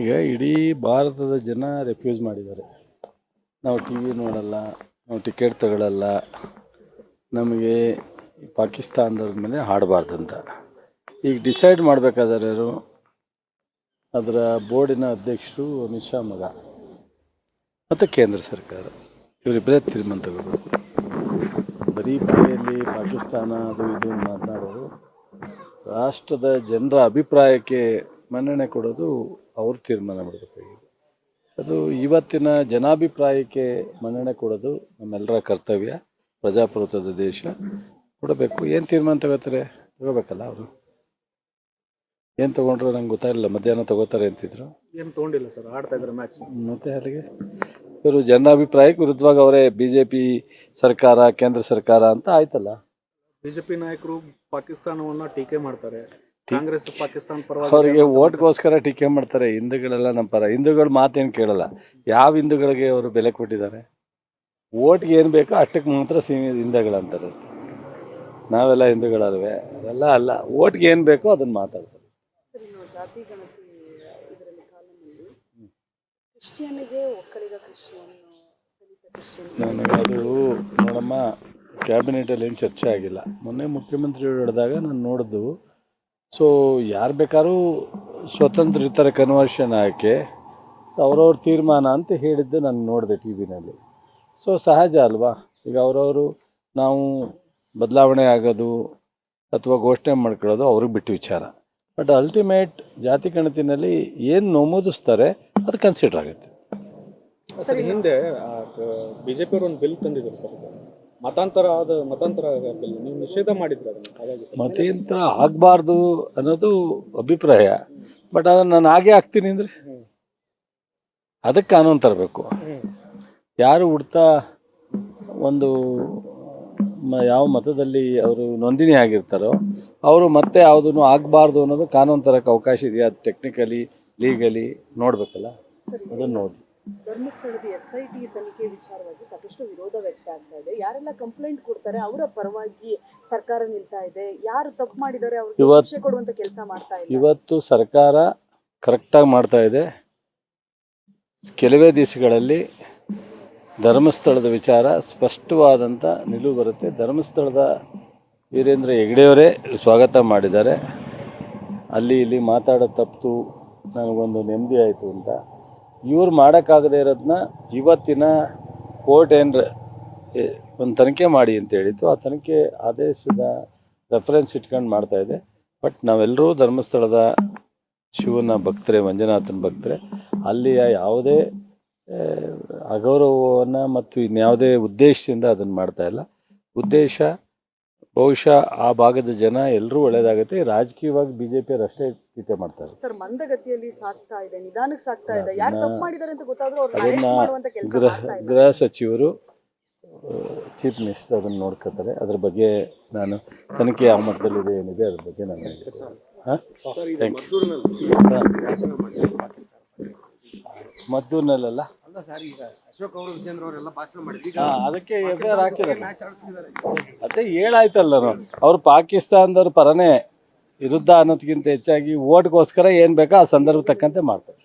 ಈಗ ಇಡೀ ಭಾರತದ ಜನ ರೆಫ್ಯೂಸ್ ಮಾಡಿದ್ದಾರೆ. ನಾವು ಟಿ ವಿ ನೋಡಲ್ಲ, ನಾವು ಟಿಕೆಟ್ ತಗೊಳ್ಳಲ್ಲ, ನಮಗೆ ಪಾಕಿಸ್ತಾನದ ಮೇಲೆ ಹಾಡಬಾರ್ದಂತ. ಈಗ ಡಿಸೈಡ್ ಮಾಡಬೇಕಾದ್ರೆ ಯಾರು? ಅದರ ಬೋರ್ಡಿನ ಅಧ್ಯಕ್ಷರು ಅಮಿತ್ ಶಾ ಮಗ ಮತ್ತು ಕೇಂದ್ರ ಸರ್ಕಾರ, ಇವರಿಬ್ಬರೇ ತೀರ್ಮಾನ ತಗೋಬೇಕು. ಬರೀ ಬಾಯಲ್ಲಿ ಪಾಕಿಸ್ತಾನ ಅದು ಇದು ಮಾತನಾಡೋದು, ರಾಷ್ಟ್ರದ ಜನರ ಅಭಿಪ್ರಾಯಕ್ಕೆ ಮನ್ನಣೆ ಕೊಡೋದು ಅವ್ರು ತೀರ್ಮಾನ ಮಾಡಬೇಕಾಗಿದೆ. ಅದು ಇವತ್ತಿನ ಜನಾಭಿಪ್ರಾಯಕ್ಕೆ ಮನ್ನಣೆ ಕೊಡೋದು ನಮ್ಮೆಲ್ಲರ ಕರ್ತವ್ಯ. ಪ್ರಜಾಪ್ರಭುತ್ವದ ದೇಶ, ಕೊಡಬೇಕು. ಏನು ತೀರ್ಮಾನ ತಗೋಬೇಕಲ್ಲ ಅವರು. ಏನು ತೊಗೊಂಡ್ರು ನಂಗೆ ಗೊತ್ತಾಗಲಿಲ್ಲ. ಮಧ್ಯಾಹ್ನ ತಗೋತಾರೆ ಅಂತಿದ್ರು, ಏನು ತೊಗೊಂಡಿಲ್ಲ ಸರ್, ಆಡ್ತಾ ಇದ್ದಾರೆ ಮ್ಯಾಚ್. ಮತ್ತೆ ಅಲ್ಲಿಗೆ ಇವರು ಜನಾಭಿಪ್ರಾಯಕ್ಕೆ ವಿರುದ್ಧವಾಗಿ ಅವರೇ BJP ಸರ್ಕಾರ, ಕೇಂದ್ರ ಸರ್ಕಾರ ಅಂತ ಆಯ್ತಲ್ಲ. ಬಿಜೆಪಿ ನಾಯಕರು ಪಾಕಿಸ್ತಾನವನ್ನ ಟೀಕೆ ಮಾಡ್ತಾರೆ, ಕಾಂಗ್ರೆಸ್ ಪಾಕಿಸ್ತಾನ ಪರವಾಗಿ ಅವರಿಗೆ ಓಟ್ಗೋಸ್ಕರ ಟೀಕೆ ಮಾಡ್ತಾರೆ. ಹಿಂದೂಗಳೆಲ್ಲ ನಮ್ಮ ಪರ. ಹಿಂದೂಗಳ ಮಾತೇನು ಕೇಳಲ್ಲ. ಯಾವ ಹಿಂದೂಗಳಿಗೆ ಅವರು ಬೆಲೆ ಕೊಟ್ಟಿದ್ದಾರೆ? ಓಟ್ಗೆ ಏನು ಬೇಕೋ ಅಷ್ಟಕ್ಕೆ ಮಾತ್ರ ಹಿಂದೂಗಳಂತಾರೆ. ನಾವೆಲ್ಲ ಹಿಂದೂಗಳಲ್ವೇ? ಅದೆಲ್ಲ ಅಲ್ಲ. ಓಟ್ಗೆ ಏನು ಬೇಕೋ ಅದನ್ನು ಮಾತಾಡ್ತಾರೆ. ಜಾತಿ ಗಣತಿ ಇದರಲ್ಲಿ ಕಾಲದಲ್ಲಿ ಕ್ರಿಶ್ಚಿಯನ್ನಿಗೆ ಒಕ್ಕಲಿಗ ಕ್ರಿಶ್ಚಿಯನ್, ದಲಿತ ಕ್ರಿಶ್ಚಿಯನ್, ನನಗೆ ಅದು ನೋಡಮ್ಮ, ಕ್ಯಾಬಿನೆಟಲ್ಲಿ ಏನು ಚರ್ಚೆ ಆಗಿಲ್ಲ. ಮೊನ್ನೆ ಮುಖ್ಯಮಂತ್ರಿಗಳು ಹೇಳಿದಾಗ ನಾನು ನೋಡಿದ್ದು. ಸೊ ಯಾರು ಬೇಕಾದ್ರೂ ಸ್ವತಂತ್ರ ಇರ್ತಾರೆ ಕನ್ವರ್ಷನ್ ಆಕೆ, ಅವ್ರವ್ರ ತೀರ್ಮಾನ ಅಂತ ಹೇಳಿದ್ದು ನಾನು ನೋಡಿದೆ ಟಿ ವಿನಲ್ಲಿ. ಸೊ ಸಹಜ ಅಲ್ವಾ? ಈಗ ಅವರವರು ನಾವು ಬದಲಾವಣೆ ಆಗೋದು ಅಥವಾ ಘೋಷಣೆ ಮಾಡ್ಕೊಳ್ಳೋದು ಅವ್ರಿಗೆ ಬಿಟ್ಟು ವಿಚಾರ. ಬಟ್ ಅಲ್ಟಿಮೇಟ್ ಜಾತಿ ಗಣತಿನಲ್ಲಿ ಏನು ನಮೂದಿಸ್ತಾರೆ ಅದು ಕನ್ಸಿಡರ್ ಆಗುತ್ತೆ. ಸರ್, ಹಿಂದೆ ಬಿಜೆಪಿ ಅವರು ಒಂದು ಬಿಲ್ ತಂದಿದ್ರು ಸರ್, ಮತಾಂತರ ಬಿಲ್. ನೀವು ನಿಷೇಧ ಮಾಡಿದ್ರು ಅದನ್ನು. ಹಾಗಾಗಿ ಮತಾಂತರ ಆಗಬಾರ್ದು ಅನ್ನೋದು ಅಭಿಪ್ರಾಯ. ಬಟ್ ಅದನ್ನು ನಾನು ಹಾಗೆ ಆಗ್ತೀನಿ ಅಂದರೆ ಅದಕ್ಕೆ ಕಾನೂನು ತರಬೇಕು. ಯಾರು ಹುಡ್ತಾ ಒಂದು ಯಾವ ಮತದಲ್ಲಿ ಅವರು ನೋಂದಣಿ ಆಗಿರ್ತಾರೋ ಅವರು ಮತ್ತೆ ಯಾವುದೂ ಆಗಬಾರ್ದು ಅನ್ನೋದು ಕಾನೂನು ತರಕ್ಕೆ ಅವಕಾಶ ಇದೆಯಾ? ಅದು ಟೆಕ್ನಿಕಲಿ, ಲೀಗಲಿ ನೋಡಬೇಕಲ್ಲ, ಅದನ್ನು ನೋಡಿ. ಧರ್ಮಸ್ಥಳದ SIT ತನಿಖೆ ವಿಚಾರವಾಗಿ ಸಾಕಷ್ಟು ವಿರೋಧ ವ್ಯಕ್ತ ಆಗ್ತಾ ಇದೆ. ಯಾರೆಲ್ಲ ಕಂಪ್ಲೇಂಟ್ ಕೊಡ್ತಾರೆ ಅವರ ಪರವಾಗಿ ಸರ್ಕಾರ ನಿಲ್ತಾ ಇದೆ. ಯಾರು ತಪ್ಪು ಮಾಡಿದ್ದಾರೆ ಅವ್ರಿಗೆ ಶಿಕ್ಷೆ ಕೊಡುವಂತ ಕೆಲಸ ಮಾಡ್ತಾ ಇದೆ. ಇವತ್ತು ಸರ್ಕಾರ ಕರೆಕ್ಟಾಗಿ ಮಾಡ್ತಾ ಇದೆ. ಕೆಲವೇ ದಿವಸಗಳಲ್ಲಿ ಧರ್ಮಸ್ಥಳದ ವಿಚಾರ ಸ್ಪಷ್ಟವಾದಂಥ ನಿಲುವು ಬರುತ್ತೆ. ಧರ್ಮಸ್ಥಳದ ವೀರೇಂದ್ರ ಹೆಗ್ಡೆಯವರೇ ಸ್ವಾಗತ ಮಾಡಿದ್ದಾರೆ. ಅಲ್ಲಿ ಇಲ್ಲಿ ಮಾತಾಡೋ ತಪ್ಪು ನನಗೊಂದು ನೆಮ್ಮದಿ ಆಯಿತು ಅಂತ. ಇವ್ರು ಮಾಡೋಕ್ಕಾಗದೇ ಇರೋದನ್ನ ಇವತ್ತಿನ ಕೋರ್ಟ್ ಏನು ಒಂದು ತನಿಖೆ ಮಾಡಿ ಅಂತ ಹೇಳಿತ್ತು, ಆ ತನಿಖೆ ಆದೇಶದ ರೆಫರೆನ್ಸ್ ಇಟ್ಕೊಂಡು ಮಾಡ್ತಾಯಿದೆ. ಬಟ್ ನಾವೆಲ್ಲರೂ ಧರ್ಮಸ್ಥಳದ ಶಿವನ ಭಕ್ತರೆ, ಮಂಜುನಾಥನ ಭಕ್ತರೆ. ಅಲ್ಲಿಯ ಯಾವುದೇ ಅಗೌರವವನ್ನು ಮತ್ತು ಇನ್ಯಾವುದೇ ಉದ್ದೇಶದಿಂದ ಅದನ್ನು ಮಾಡ್ತಾಯಿಲ್ಲ. ಉದ್ದೇಶ ಬಹುಶಃ ಆ ಭಾಗದ ಜನ ಎಲ್ಲರೂ ಒಳ್ಳೇದಾಗುತ್ತೆ. ರಾಜಕೀಯವಾಗಿ BJP ಅಷ್ಟೇ ಟೀಕೆ ಮಾಡ್ತಾರೆ. ಸರ್, ಮಂದಗತಿಯಲ್ಲಿ ಸಾಗ್ತಾ ಇದೆ, ನಿಧಾನಕ್ಕೆ ಸಾಗ್ತಾ ಇದೆ. ಯಾರು ತಪ್ಪು ಮಾಡಿದ್ದಾರೆ ಅಂತ ಗೊತ್ತಾದ್ರೂ ಅವ್ರನ್ನ ಅರೆಸ್ಟ್ ಮಾಡುವಂತ ಕೆಲಸ ಮಾಡ್ತಾ ಇಲ್ಲ. ಗೃಹ ಸಚಿವರು, ಚೀಫ್ ಮಿನಿಸ್ಟರ್ ಅದನ್ನು ನೋಡ್ಕೊತಾರೆ. ಅದ್ರ ಬಗ್ಗೆ ನಾನು ತನಿಖೆ ಯಾವ ಮಟ್ಟದಲ್ಲಿದೆ ಏನಿದೆ ಅದ್ರ ಬಗ್ಗೆ ನಾನು ಮದ್ದೂರಿನಲ್ಲ ಅದಕ್ಕೆ FIR ಹಾಕಿದ್ದಾರೆ. ಅದೇ ಹೇಳಾಯ್ತಲ್ಲ, ಅವ್ರು ಪಾಕಿಸ್ತಾನದವ್ರ ಪರನೇ ವಿರುದ್ಧ ಅನ್ನೋದಕ್ಕಿಂತ ಹೆಚ್ಚಾಗಿ ಓಟ್ಗೋಸ್ಕರ ಏನು ಬೇಕೋ ಆ ಸಂದರ್ಭ ತಕ್ಕಂತೆ ಮಾಡ್ತಾರೆ.